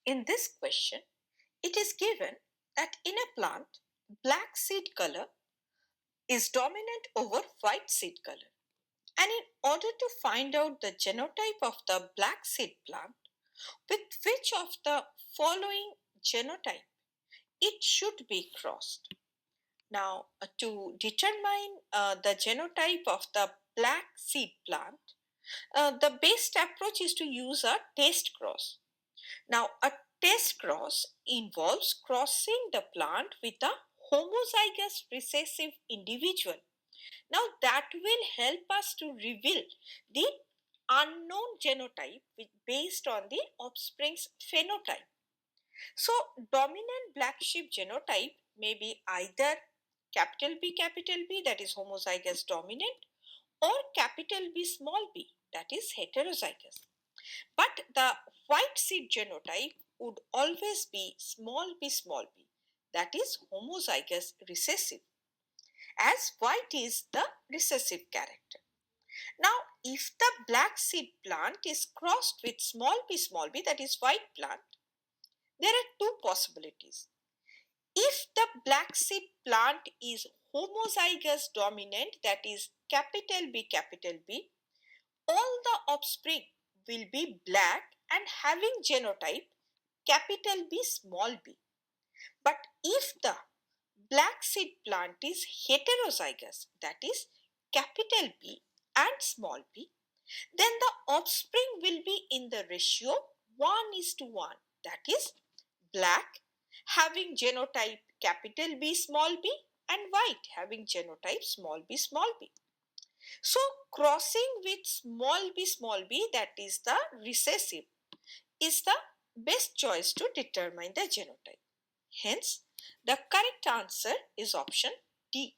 In this question, it is given that in a plant, black seed color is dominant over white seed color. And in order to find out the genotype of the black seed plant, with which of the following genotype it should be crossed? Now, to determine the genotype of the black seed plant, the best approach is to use a test cross. Now, a test cross involves crossing the plant with a homozygous recessive individual. Now, that will help us to reveal the unknown genotype based on the offspring's phenotype. So, dominant black sheep genotype may be either capital B, that is homozygous dominant, or capital B small b, that is heterozygous. But the white seed genotype would always be small b, that is homozygous recessive, as white is the recessive character. Now, if the black seed plant is crossed with small b, that is white plant, there are two possibilities. If the black seed plant is homozygous dominant, that is capital B, all the offspring will be black and having genotype capital B small b. But if the black seed plant is heterozygous, that is capital B and small b, then the offspring will be in the ratio 1:1, that is black having genotype capital B small b and white having genotype small b. So crossing with small b, that is the recessive, is the best choice to determine the genotype. Hence, the correct answer is option D.